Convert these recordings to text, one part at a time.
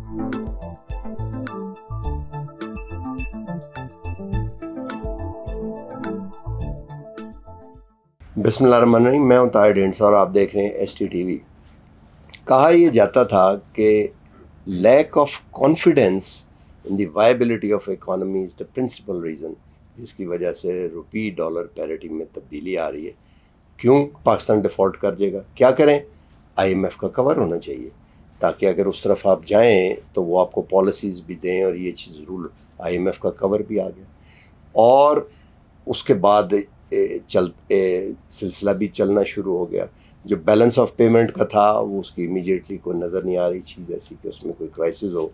बिस्मिल्लाहिर्रहमानिर्रहीम। मैं हूं ताहिर डेंस और आप देख रहे हैं HTTV। कहा यह जाता था कि lack of confidence in the viability of economy is the principal reason जिसकी वजह से रुपी डॉलर पैरिटी में तब्दीली आ रही है। क्यों पाकिस्तान डिफ़ॉल्ट कर जाएगा? क्या करें? IMF का कवर होना चाहिए ताकि अगर उस तरफ आप जाएं तो वो आपको पॉलिसीज़ भी दें और ये चीज़ ज़रूर। IMF का कवर भी आ गया और उसके बाद सिलसिला भी चलना शुरू हो गया। जो बैलेंस ऑफ पेमेंट का था वो उसकी इमीडिएटली कोई नज़र नहीं आ रही चीज़ ऐसी कि उसमें कोई क्राइसिस हो।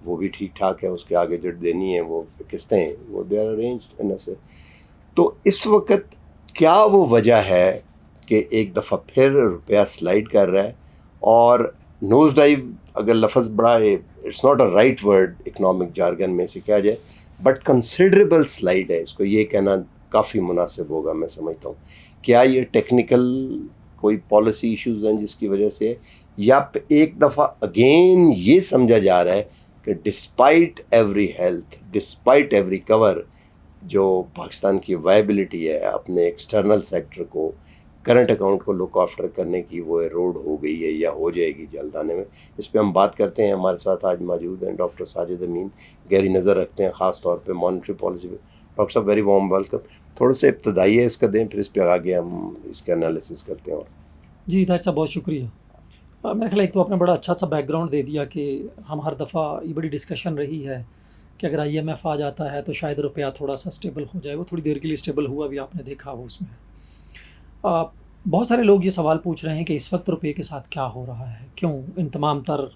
वो भी ठीक ठाक है। उसके आगे जो देनी है वो किस्तें वो दे आर अरेंज्ड इन से। तो इस वक्त क्या वो वजह है कि एक दफ़ा फिर रुपया स्लाइड कर रहा है और नोज डाइव, अगर लफ्ज़ बड़ा है, it's not a right word economic jargon में से कहा जाए, बट कंसिडरेबल स्लाइड है। इसको ये कहना काफ़ी मुनासिब होगा, मैं समझता हूँ। क्या ये टेक्निकल कोई पॉलिसी इश्यूज़ हैं जिसकी वजह से, या एक दफ़ा अगेन ये समझा जा रहा है कि despite every health, despite every cover, जो पाकिस्तान की वायबिलिटी है अपने एक्सटर्नल सेक्टर को, करंट अकाउंट को लुक आफ्टर करने की, वो एरोड हो गई है या हो जाएगी जल्द आने में? इस पर हम बात करते हैं। हमारे साथ आज मौजूद हैं डॉक्टर साजिद अमीन, गहरी नज़र रखते हैं ख़ास तौर पे मॉनेटरी पॉलिसी पे। डॉक्टर साहब वेरी वार्म वेलकम। थोड़ा सा इब्तदाई है इसका दें, फिर इस पर आगे हम इसका एनालिसिस करते हैं। और जी ताहिर साहब बहुत शुक्रिया। मेरे ख्याल एक तो आपने बड़ा अच्छा सा बैकग्राउंड दे दिया कि हम हर दफ़ा ये बड़ी डिस्कशन रही है कि अगर IMF आ जाता है तो शायद रुपया थोड़ा सा स्टेबल हो जाए। वो थोड़ी देर के लिए स्टेबल हुआ भी, आपने देखा वो उसमें। बहुत सारे लोग ये सवाल पूछ रहे हैं कि इस वक्त रुपये के साथ क्या हो रहा है, क्यों इन तमाम तर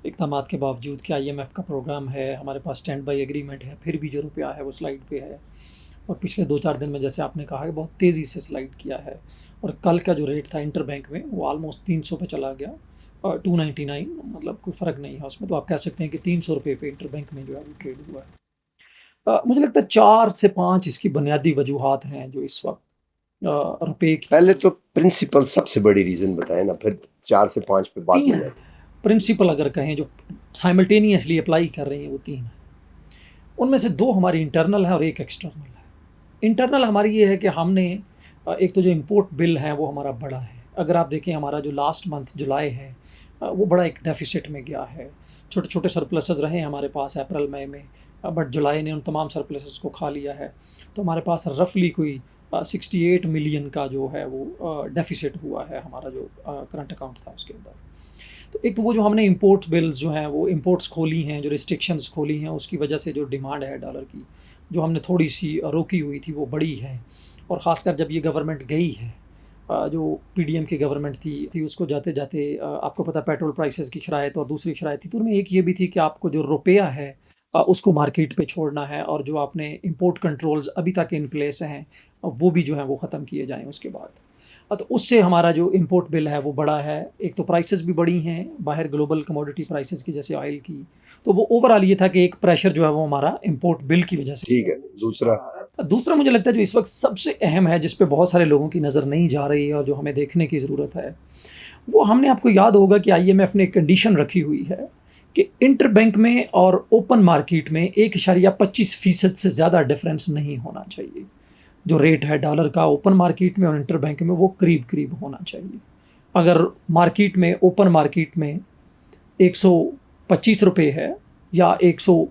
इक़दाम के बावजूद कि IMF का प्रोग्राम है, हमारे पास स्टैंड बाई एग्रीमेंट है, फिर भी जो रुपया है वो स्लाइड पे है। और पिछले 2-4 दिन में जैसे आपने कहा कि बहुत तेज़ी से स्लाइड किया है। और कल का जो रेट था इंटर बैंक में वो ऑलमोस्ट 300 पे चला गया, 299, मतलब कोई फ़र्क नहीं है उसमें। तो आप कह सकते हैं कि 300 रुपये पे इंटर बैंक में जो है वो ट्रेड हुआ है। मुझे लगता है 4 से 5 इसकी बुनियादी वजूहात हैं जो इस वक्त रुपये की। पहले तो प्रिंसिपल सबसे बड़ी रीज़न बताएं ना, फिर 4 से 5 पे बात हो जाए। प्रिंसिपल अगर कहें जो साइमल्टेनियसली अप्लाई कर रही हैं वो 3 है। उनमें से 2 हमारी इंटरनल है और एक एक्सटर्नल है। इंटरनल हमारी ये है कि हमने एक तो जो इंपोर्ट बिल है वो हमारा बड़ा है। अगर आप देखें हमारा जो लास्ट मंथ जुलाई है वो बड़ा एक डेफिसिट में गया है। छोटे छोटे सरप्लसेस रहे हमारे पास अप्रैल मई में, बट जुलाई ने उन तमाम सरप्लसेस को खा लिया है। तो हमारे पास रफली कोई 68 मिलियन का जो है वो डेफिसिट हुआ है हमारा जो करंट अकाउंट था उसके अंदर। तो एक तो वो जो हमने इंपोर्ट बिल्स जो हैं वो इंपोर्ट्स खोली हैं, जो रिस्ट्रिक्शंस खोली हैं, उसकी वजह से जो डिमांड है डॉलर की जो हमने थोड़ी सी रोकी हुई थी वो बड़ी है। और ख़ासकर जब ये गवर्नमेंट गई है, जो PDM की गवर्नमेंट थी उसको जाते जाते आपको पता पेट्रोल प्राइसेस की शराइत और दूसरी शराइत थी। तो उनमें एक ये भी थी कि आपको जो रुपया है उसको मार्केट पे छोड़ना है, और जो आपने इंपोर्ट कंट्रोल्स अभी तक इन प्लेस हैं वो भी जो है वो ख़त्म किए जाएँ उसके बाद। तो उससे हमारा जो इंपोर्ट बिल है वो बड़ा है। एक तो प्राइसेस भी बड़ी हैं बाहर ग्लोबल कमोडिटी प्राइसेस की, जैसे ऑयल की। तो वो ओवरऑल ये था कि एक प्रेशर जो है वो हमारा इंपोर्ट बिल की वजह से। ठीक है। दूसरा मुझे लगता है जो इस वक्त सबसे अहम है, जिस पे बहुत सारे लोगों की नज़र नहीं जा रही है और जो हमें देखने की ज़रूरत है, वो हमने, आपको याद होगा कि IMF ने एक कंडीशन रखी हुई है कि इंटर बैंक में और ओपन मार्केट में 1.25% से ज़्यादा डिफरेंस नहीं होना चाहिए। जो रेट है डॉलर का ओपन मार्केट में और इंटर बैंक में वो करीब करीब होना चाहिए। अगर मार्केट में, ओपन मार्केट में 125 रुपये है या 100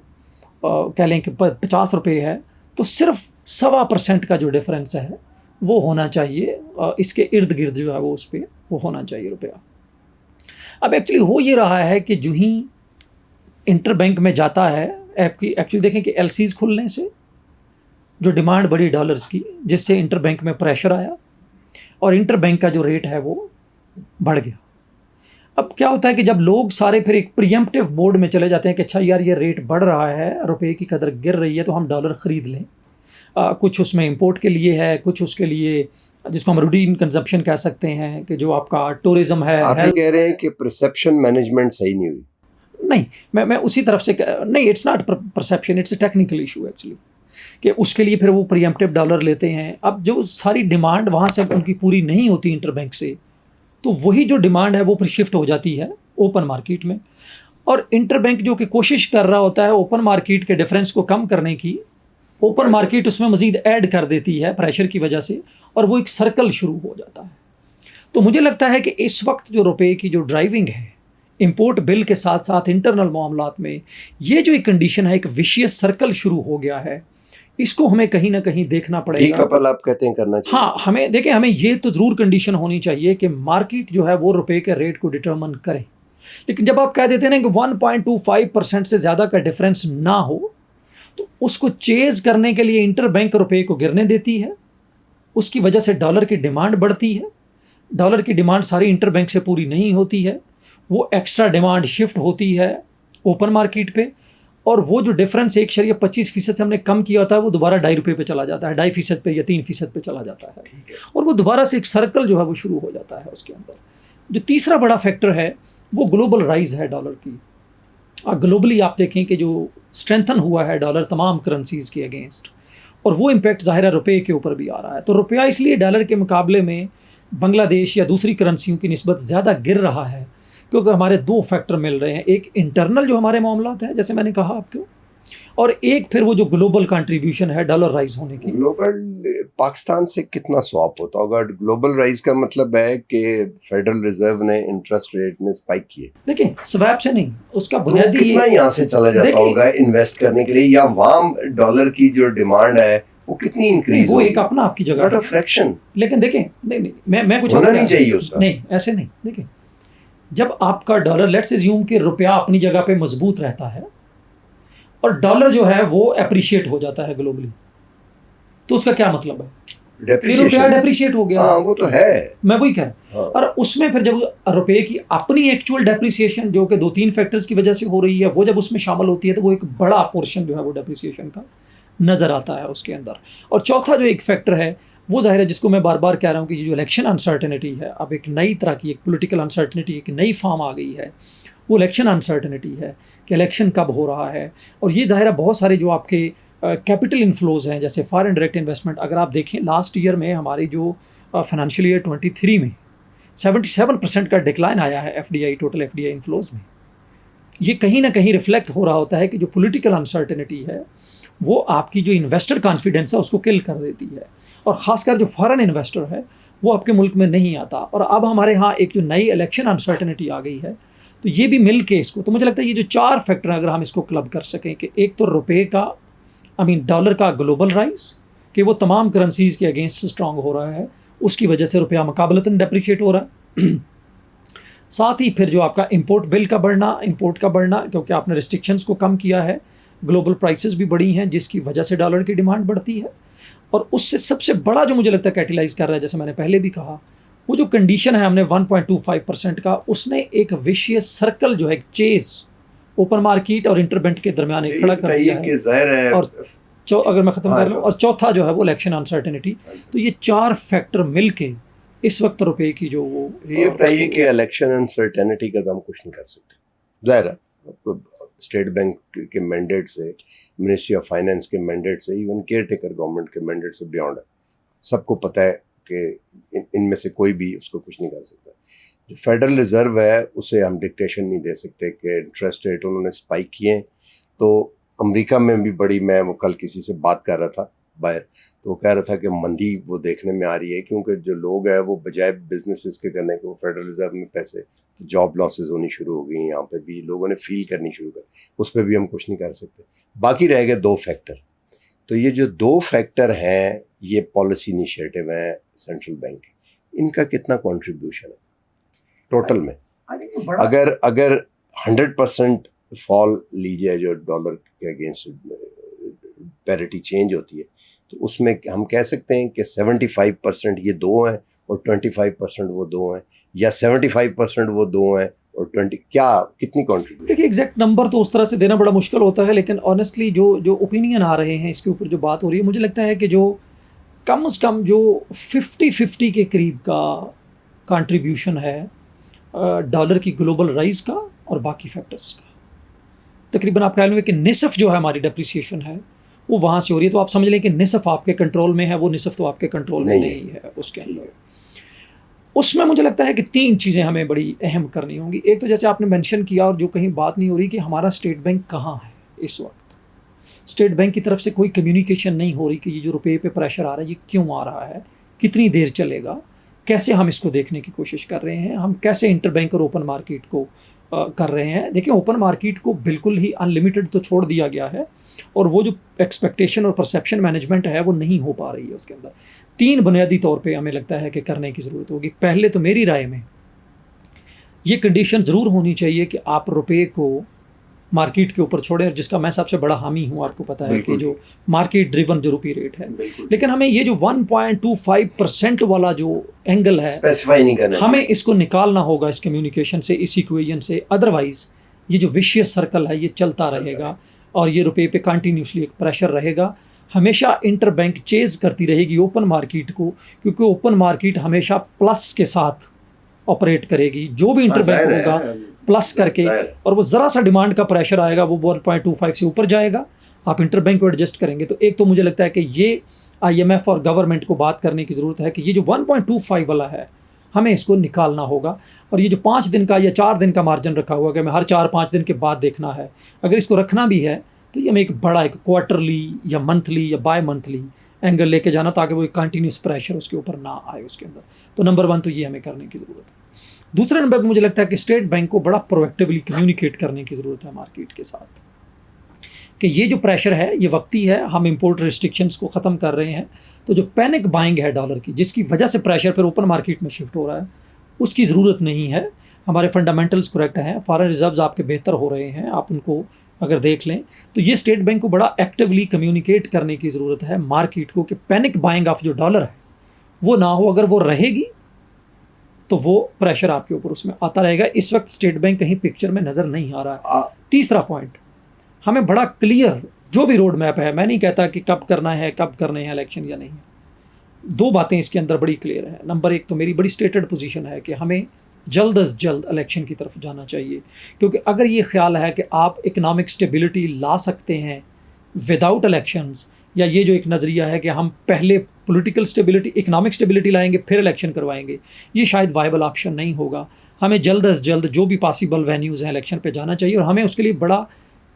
कह लें कि 50 रुपये है, तो सिर्फ 1.25% का जो डिफरेंस है वो होना चाहिए। इसके इर्द गिर्द जो है वो उस पर वो होना चाहिए रुपया। अब एक्चुअली हो ये रहा है कि जो ही इंटर बैंक में जाता है, एक्चुअली देखें कि LCs खुलने से जो डिमांड बढ़ी डॉलर्स की, जिससे इंटर बैंक में प्रेशर आया और इंटर बैंक का जो रेट है वो बढ़ गया। अब क्या होता है कि जब लोग सारे फिर एक प्रीएम्प्टिव मोड में चले जाते हैं कि अच्छा यार ये रेट बढ़ रहा है, रुपए की कदर गिर रही है, तो हम डॉलर ख़रीद लें। कुछ उसमें इंपोर्ट के लिए है, कुछ उसके लिए जिसको हम रूटीन कंजप्शन कह सकते हैं, कि जो आपका टूरिज्म है। आप ये कह रहे हैं कि परसेप्शन मैनेजमेंट सही नहीं हुई? नहीं, मैं उसी तरफ से नहीं, it's not perception, it's a technical issue actually, कि उसके लिए फिर वो प्रीएम्प्टिव डॉलर लेते हैं। अब जो सारी डिमांड वहाँ से उनकी पूरी नहीं होती इंटर बैंक से, तो वही जो डिमांड है वो फिर शिफ्ट हो जाती है ओपन मार्केट में। और इंटरबैंक जो कि कोशिश कर रहा होता है ओपन मार्केट के डिफरेंस को कम करने की, ओपन मार्केट उसमें मजीद ऐड कर देती है प्रेशर की वजह से, और वो एक सर्कल शुरू हो जाता है। तो मुझे लगता है कि इस वक्त जो रुपए की जो ड्राइविंग है इंपोर्ट बिल के साथ साथ इंटरनल मामलात में, ये जो एक कंडीशन है, एक विशियस सर्कल शुरू हो गया है, इसको हमें कहीं ना कहीं देखना पड़ेगा। डीकपल आप कहते हैं करना चाहिए? हाँ, हमें देखें, हमें ये तो ज़रूर कंडीशन होनी चाहिए कि मार्केट जो है वो रुपए के रेट को डिटरमिन करे। लेकिन जब आप कह देते हैं ना कि 1.25% से ज़्यादा का डिफरेंस ना हो, तो उसको चेज करने के लिए इंटरबैंक रुपए को गिरने देती है, उसकी वजह से डॉलर की डिमांड बढ़ती है। डॉलर की डिमांड सारी इंटरबैंक से पूरी नहीं होती है, वो एक्स्ट्रा डिमांड शिफ्ट होती है ओपन मार्केट पे, और वो जो डिफरेंस 1.25% से हमने कम किया होता है वो दोबारा ₹2.5 पे चला जाता है, 2.5% पे या 3% पे चला जाता है, और वो दोबारा से एक सर्कल जो है वो शुरू हो जाता है उसके अंदर। जो तीसरा बड़ा फैक्टर है वो ग्लोबल राइज है डॉलर की। ग्लोबली आप देखें कि जो स्ट्रेंथन हुआ है डॉलर तमाम करेंसीज के अगेंस्ट, और वो इम्पैक्ट ज़ाहिर है रुपये के ऊपर भी आ रहा है। तो रुपया इसलिए डॉलर के मुकाबले में बांग्लादेश या दूसरी करेंसियों की निस्बत ज़्यादा गिर रहा है, क्योंकि हमारे दो फैक्टर मिल रहे हैं, एक इंटरनल जो हमारे मामलात हैं जैसे मैंने कहा आपको, और एक फिर वो जो ग्लोबल कंट्रीब्यूशन है डॉलर राइज होने की। ग्लोबल पाकिस्तान से कितना स्वैप होता होगा? ग्लोबल राइज का मतलब है कि फेडरल रिजर्व ने इंटरेस्ट रेट में स्पाइक किए। देखिए, स्वैप से नहीं, उसका तो बुनियादी कितना यहाँ से चला जाता होगा इन्वेस्ट करने के लिए, या वहाँ डॉलर की जो डिमांड है वो कितनी इंक्रीज? वो एक अपना आपकी जगह, नॉट अ फ्रैक्शन। लेकिन देखें, नहीं, मैं कुछ होना नहीं चाहिए उसका। नहीं, ऐसे नहीं। देखिए, जब आपका डॉलर, लेट्स अज्यूम कि रुपया अपनी जगह पे मजबूत रहता है और डॉलर जो है वो अप्रिशिएट हो जाता है ग्लोबली, तो उसका क्या मतलब है? रुपया डेप्रिशिएट हो गया। हाँ, वो तो है, मैं वही कह रहा हूँ। और उसमें फिर जब रुपये की अपनी एक्चुअल डेप्रिसिएशन जो कि 2-3 फैक्टर्स की वजह से हो रही है, वो जब उसमें शामिल होती है तो वो एक बड़ा पोर्शन जो है वो डेप्रिसिएशन का नज़र आता है उसके अंदर। और चौथा जो एक फैक्टर है वो ज़ाहिर है, जिसको मैं बार बार कह रहा हूँ कि ये जो इलेक्शन अनसर्टेनिटी है, अब एक नई तरह की एक पॉलिटिकल अनसर्टेनिटी, एक नई फॉर्म आ गई है, वो इलेक्शन अनसर्टेनिटी है कि इलेक्शन कब हो रहा है। और ये ज़ाहिर है बहुत सारे जो आपके कैपिटल इनफ्लोज हैं, जैसे फॉरेन डायरेक्ट इन्वेस्टमेंट, अगर आप देखें लास्ट ईयर में हमारी जो फाइनेंशियल ईयर 23 में 77% का डिक्लाइन आया है एफडीआई, टोटल एफडीआई इनफ्लोज में। ये कहीं ना कहीं रिफ्लेक्ट हो रहा होता है कि जो पॉलिटिकल अनसर्टेनिटी है वो आपकी जो इन्वेस्टर कॉन्फिडेंस है उसको किल कर देती है, और ख़ासकर जो फॉरेन इन्वेस्टर है वो आपके मुल्क में नहीं आता। और अब हमारे यहाँ एक जो नई इलेक्शन अनसर्टेनिटी आ गई है, तो ये भी मिल के इसको, तो मुझे लगता है ये जो 4 फैक्टर अगर हम इसको क्लब कर सकें कि एक तो रुपये का, डॉलर का ग्लोबल राइज, कि वो तमाम करेंसीज़ के अगेंस्ट स्ट्रांग हो रहा है, उसकी वजह से रुपया मुकाबलतन डेप्रिशिएट हो रहा है। साथ ही फिर जो आपका इंपोर्ट बिल का बढ़ना, इंपोर्ट का बढ़ना, क्योंकि आपने रिस्ट्रिक्शंस को कम किया है, ग्लोबल प्राइसेस भी बढ़ी हैं जिसकी वजह से डॉलर की डिमांड बढ़ती है। और उससे सबसे बड़ा जो मुझे लगता है कैटिलाइज कर रहा है, जैसे मैंने पहले भी कहा, वो जो कंडीशन है हमने 1.25% का, उसने एक विशियस सर्कल जो है, एक चेज ओपन मार्केट और इंटरबैंक के दरमियान एक खड़ा कर दिया है। और अगर मैं ख़त्म कर लूँ, और चौथा जो है वो इलेक्शन अनसर्टेनिटी। तो ये 4 फैक्टर मिल के इस वक्त रुपये की जो वो, ये बताइए कि इलेक्शन अनसर्टेनिटी का तो हम कुछ नहीं कर सकते, ज़ाहिर है स्टेट बैंक के मैंडेट से, मिनिस्ट्री ऑफ फाइनेंस के मैंडेट से, इवन केयर टेकर गवर्नमेंट के मैंडेट से बियॉन्ड है। सबको पता है कि इनमें से कोई भी उसको कुछ नहीं कर सकता। जो फेडरल रिजर्व है उसे हम डिक्टेशन नहीं दे सकते कि इंटरेस्ट रेट उन्होंने स्पाइक किए। तो अमेरिका में भी बड़ी, मैं वो कल किसी से बात कर रहा था बाहर, तो वो कह रहा था कि मंदी वो देखने में आ रही है, क्योंकि जो लोग हैं वो बजाय बिजनेसेस के करने के, वो फेडरल रिजर्व में पैसे, तो जॉब लॉसेस होनी शुरू हो गई, यहाँ पे भी लोगों ने फील करनी शुरू कर, उस पर भी हम कुछ नहीं कर सकते। बाकी रह गए 2 फैक्टर। तो ये जो 2 फैक्टर हैं, ये पॉलिसी इनिशिएटिव हैं सेंट्रल बैंक के, इनका कितना कॉन्ट्रीब्यूशन है टोटल में? अगर 100% फॉल लीजिए जो डॉलर के अगेंस्ट पैरिटी चेंज होती है, तो उसमें हम कह सकते हैं कि 75% ये 2 हैं और 25% वो 2 हैं, या 75% वो 2 हैं और 20, क्या कितनी कॉन्ट्रीब्यूशन? देखिए, एग्जैक्ट नंबर तो उस तरह से देना बड़ा मुश्किल होता है, लेकिन ऑनेस्टली जो ओपिनियन आ रहे हैं इसके ऊपर, जो बात हो रही है, मुझे लगता है कि जो कम से कम जो 50-50 के करीब का कंट्रीब्यूशन है डॉलर की ग्लोबल राइज का और बाकी फैक्टर्स का, तकरीबन आप कह लेंगे कि निसफ जो है हमारी डेप्रिसिएशन है वो वहाँ से हो रही है। तो आप समझ लें कि निसफ आपके कंट्रोल में है, वो निसफ तो आपके कंट्रोल में नहीं है उसके अंदर। उसमें मुझे लगता है कि 3 चीज़ें हमें बड़ी अहम करनी होंगी। एक तो जैसे आपने मेंशन किया और जो कहीं बात नहीं हो रही कि हमारा स्टेट बैंक कहाँ है इस वक्त। स्टेट बैंक की तरफ से कोई कम्युनिकेशन नहीं हो रही कि ये जो रुपये पे प्रेशर आ रहा है ये क्यों आ रहा है, कितनी देर चलेगा, कैसे हम इसको देखने की कोशिश कर रहे हैं, हम कैसे इंटर बैंक और ओपन मार्केट को कर रहे हैं। देखिए, ओपन मार्केट को बिल्कुल ही अनलिमिटेड तो छोड़ दिया गया है और वो जो एक्सपेक्टेशन और परसेप्शन मैनेजमेंट है वो नहीं हो पा रही है उसके अंदर। 3 बुनियादी तौर पे हमें लगता है कि करने की ज़रूरत होगी। पहले तो मेरी राय में ये कंडीशन ज़रूर होनी चाहिए कि आप रुपये को मार्केट के ऊपर छोड़ें, और जिसका मैं सबसे बड़ा हामी हूँ, आपको पता है कि जो मार्केट ड्रिवन जो रुपये रेट है। लेकिन हमें ये जो 1.25% वाला जो एंगल है स्पेसिफाई नहीं करना, हमें इसको निकालना होगा इस कम्युनिकेशन से, इस इक्वेशन से। अदरवाइज ये जो विशियस सर्कल है ये चलता रहेगा और ये रुपये पे कंटिन्यूसली एक प्रेशर रहेगा। हमेशा इंटर बैंक चेज करती रहेगी ओपन मार्केट को, क्योंकि ओपन मार्केट हमेशा प्लस के साथ ऑपरेट करेगी। जो भी इंटर बैंक होगा प्लस करके, और वो ज़रा सा डिमांड का प्रेशर आएगा वो 1.25 से ऊपर जाएगा, आप इंटर बैंक को एडजस्ट करेंगे। तो एक तो मुझे लगता है कि ये IMF और गवर्नमेंट को बात करने की ज़रूरत है कि ये जो 1.25 वाला है हमें इसको निकालना होगा। और ये जो 5 दिन का या 4 दिन का मार्जिन रखा हुआ है कि हमें हर 4-5 दिन के बाद देखना है, अगर इसको रखना भी है तो ये हमें एक बड़ा एक क्वार्टरली या मंथली या बाय मंथली एंगल लेके जाना, ताकि वो एक कंटिन्यूस प्रेशर उसके ऊपर ना आए उसके अंदर। तो नंबर 1 तो ये हमें करने की ज़रूरत है। दूसरे नंबर पर मुझे लगता है कि स्टेट बैंक को बड़ा प्रोएक्टिवली कम्युनिकेट करने की ज़रूरत है मार्केट के साथ कि ये जो प्रेशर है ये वक्ती है, हम इंपोर्ट रिस्ट्रिक्शंस को ख़त्म कर रहे हैं। तो जो पैनिक बाइंग है डॉलर की, जिसकी वजह से प्रेशर फिर ओपन मार्केट में शिफ्ट हो रहा है, उसकी ज़रूरत नहीं है। हमारे फंडामेंटल्स करेक्ट हैं, फॉरेन रिजर्व्स आपके बेहतर हो रहे हैं, आप उनको अगर देख लें तो ये स्टेट बैंक को बड़ा एक्टिवली कम्युनिकेट करने की ज़रूरत है मार्केट को कि पैनिक बाइंग ऑफ जो डॉलर है वो ना हो। अगर वो रहेगी तो वो प्रेशर आपके ऊपर उसमें आता रहेगा। इस वक्त स्टेट बैंक कहीं पिक्चर में नज़र नहीं आ रहा है। तीसरा पॉइंट, हमें बड़ा क्लियर जो भी रोड मैप है, मैं नहीं कहता कि कब करना है, कब करने हैं इलेक्शन या नहीं, 2 बातें इसके अंदर बड़ी क्लियर है। नंबर 1 तो मेरी बड़ी स्टेटेड पोजीशन है कि हमें जल्द अज जल्द इलेक्शन की तरफ जाना चाहिए, क्योंकि अगर ये ख्याल है कि आप इकनॉमिक स्टेबिलिटी ला सकते हैं विदाउट इलेक्शंस, या ये जो एक नज़रिया है कि हम पहले पॉलिटिकल स्टेबिलिटी, इकनॉमिक स्टेबिलिटी लाएंगे फिर इलेक्शन करवाएंगे, ये शायद वायबल ऑप्शन नहीं होगा। हमें जल्द अज जल्द जो भी पॉसिबल वेन्यूज़ हैं इलेक्शन पे जाना चाहिए, और हमें उसके लिए बड़ा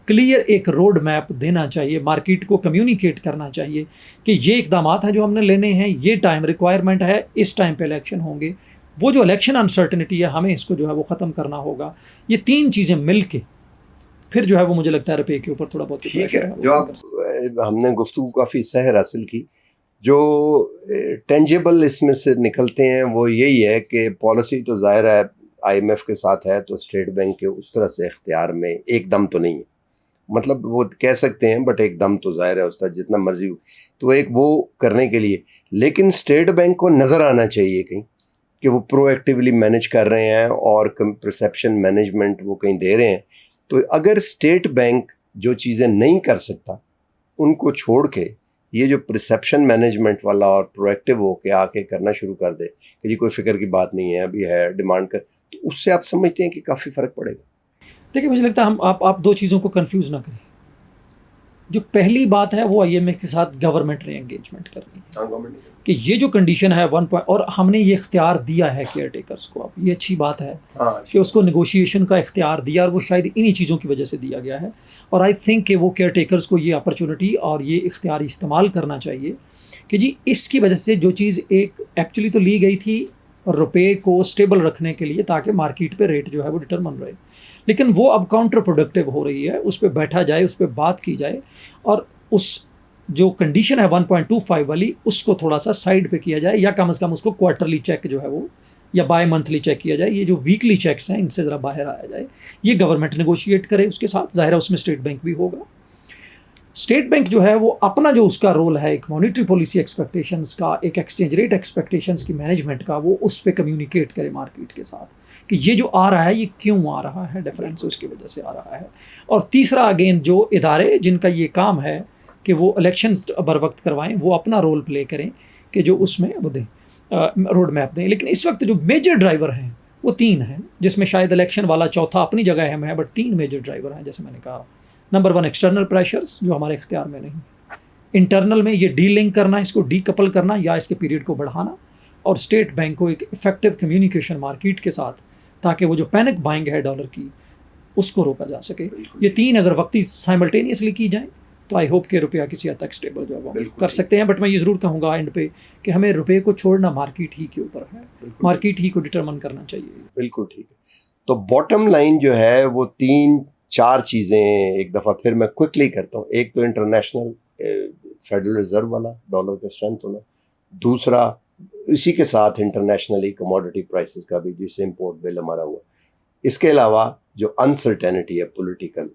क्लियर एक रोड मैप देना चाहिए, मार्केट को कम्युनिकेट करना चाहिए कि ये इकदाम हैं जो हमने लेने हैं, ये टाइम रिक्वायरमेंट है, इस टाइम पे इलेक्शन होंगे। वो जो इलेक्शन अनसर्टनिटी है हमें इसको जो है वो ख़त्म करना होगा। ये 3 चीज़ें मिल के फिर जो है वो मुझे लगता है रुपये के ऊपर थोड़ा बहुत ठीक है। जो आप हमने गुफ्तगू काफ़ी सहर हासिल की, जो टेंजिबल इसमें से निकलते हैं वो यही है कि पॉलिसी तो ज़ाहिर है IMF के साथ है, तो स्टेट बैंक के उस तरह से इख्तियार में एकदम तो नहीं है, मतलब वो कह सकते हैं बट एकदम तो ज़ाहिर है उसका जितना मर्जी हो, तो एक वो करने के लिए। लेकिन स्टेट बैंक को नज़र आना चाहिए कहीं कि वो प्रोएक्टिवली मैनेज कर रहे हैं और परसेप्शन मैनेजमेंट वो कहीं दे रहे हैं। तो अगर स्टेट बैंक जो चीज़ें नहीं कर सकता उनको छोड़ के ये जो परसेप्शन मैनेजमेंट वाला और प्रोएक्टिव हो के आके करना शुरू कर दे कि जी कोई फ़िक्र की बात नहीं है, अभी है डिमांड कर, तो उससे आप समझते हैं कि काफ़ी फ़र्क पड़ेगा। देखिए, मुझे लगता है आप 2 चीज़ों को कंफ्यूज ना करें। जो पहली बात है वो IMF के साथ गवर्नमेंट ने एंगेजमेंट करनी है कि ये जो कंडीशन है 1 और हमने ये इख्तियार दिया है केयर टेकर्स को। अब ये अच्छी बात है कि उसको नेगोशिएशन का इख्तियार दिया, और वो शायद इन्हीं चीज़ों की वजह से दिया गया है। और आई थिंक कि वो केयर टेकर्स को ये अपॉर्चुनिटी और ये इख्तियार इस्तेमाल करना चाहिए कि जी इसकी वजह से जो चीज़ एक एक्चुअली तो ली गई थी रुपये को स्टेबल रखने के लिए ताकि मार्केट पे रेट जो है वो डिटरमिन रहे, लेकिन वो अब काउंटर प्रोडक्टिव हो रही है। उस पर बैठा जाए, उस पर बात की जाए, और उस जो कंडीशन है 1.25 वाली उसको थोड़ा सा साइड पे किया जाए, या कम से कम उसको क्वार्टरली चेक जो है वो या बाय मंथली चेक किया जाए। ये जो वीकली चेक्स हैं इनसे ज़रा बाहर आया जाए, ये गवर्नमेंट नेगोशिएट करे उसके साथ, ज़ाहिर है उसमें स्टेट बैंक भी होगा। स्टेट बैंक जो है वो अपना जो उसका रोल है एक मॉनिटरी पॉलिसी एक्सपेक्टेशंस का, एक एक्सचेंज रेट एक्सपेक्टेशंस की मैनेजमेंट का, वो उस पर कम्युनिकेट करे मार्केट के साथ कि ये जो आ रहा है ये क्यों आ रहा है, डिफरेंस उसकी वजह से आ रहा है। और तीसरा अगेन जो इदारे जिनका ये काम है कि वो इलेक्शंस बर वक्त करवाएं, वो अपना रोल प्ले करें कि जो उसमें वो दें, रोड मैप दें। लेकिन इस वक्त जो मेजर ड्राइवर हैं वो 3 हैं, जिसमें शायद इलेक्शन वाला चौथा अपनी जगह अहम है, बट 3 मेजर ड्राइवर हैं जैसे मैंने कहा। नंबर 1 एक्सटर्नल प्रेशर्स जो हमारे इख्तियार में नहीं, इंटरनल में ये डी लिंक करना, इसको डी कपल करना या इसके पीरियड को बढ़ाना, और स्टेट बैंक को एक इफेक्टिव कम्युनिकेशन मार्केट के साथ, ताकि वो जो पैनिक बाइंग है डॉलर की उसको रोका जा सके। ये तीन अगर वक्ती साइमल्टेनियसली की जाएं तो आई होप कि रुपया किसी हद तक स्टेबल जो है वो कर सकते हैं। बट मैं ये ज़रूर कहूँगा एंड पे कि हमें रुपये को छोड़ना मार्केट ही के ऊपर है, मार्केट ही को डिटरमिन करना चाहिए। बिल्कुल ठीक है। तो बॉटम लाइन जो है वो 3-4 चीज़ें एक दफ़ा फिर मैं क्विकली करता हूँ। एक तो इंटरनेशनल फेडरल रिजर्व वाला डॉलर का स्ट्रेंथ होना, दूसरा इसी के साथ इंटरनेशनली कमोडिटी प्राइसेस का भी, जिससे इम्पोर्ट बिल हमारा हुआ। इसके अलावा जो अनसर्टेनिटी है पॉलिटिकल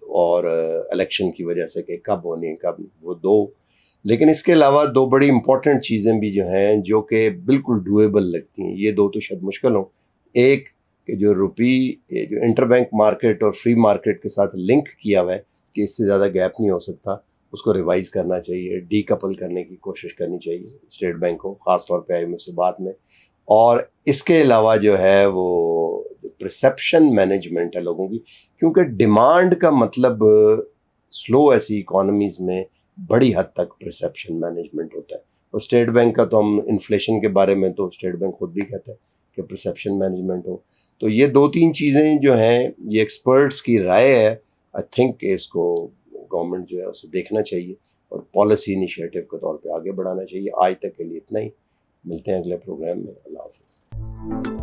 और इलेक्शन की वजह से कि कब होने कब, वो दो। लेकिन इसके अलावा दो बड़ी इंपॉर्टेंट चीज़ें भी जो हैं जो कि बिल्कुल डुएबल लगती हैं, ये दो तो शायद मुश्किल हो। एक कि जो जो इंटरबैंक मार्केट और फ्री मार्केट के साथ लिंक किया हुआ है कि इससे ज़्यादा गैप नहीं हो सकता, उसको रिवाइज़ करना चाहिए, डीकपल करने की कोशिश करनी चाहिए स्टेट बैंक को, ख़ास तौर पे IMF से बात में। और इसके अलावा जो है वो परसेप्शन मैनेजमेंट है लोगों की, क्योंकि डिमांड का मतलब स्लो ऐसी इकोनॉमीज़ में बड़ी हद तक परसेप्शन मैनेजमेंट होता है। और स्टेट बैंक का तो हम इन्फ्लेशन के बारे में तो स्टेट बैंक खुद भी कहता है कि परसेप्शन मैनेजमेंट हो। तो ये 2-3 चीज़ें जो हैं, ये एक्सपर्ट्स की राय है। आई थिंक इसको गवर्नमेंट जो है उसे देखना चाहिए और पॉलिसी इनिशिएटिव के तौर पे आगे बढ़ाना चाहिए। आज तक के लिए इतना ही। मिलते हैं अगले प्रोग्राम में। अल्लाह हाफ़िज़।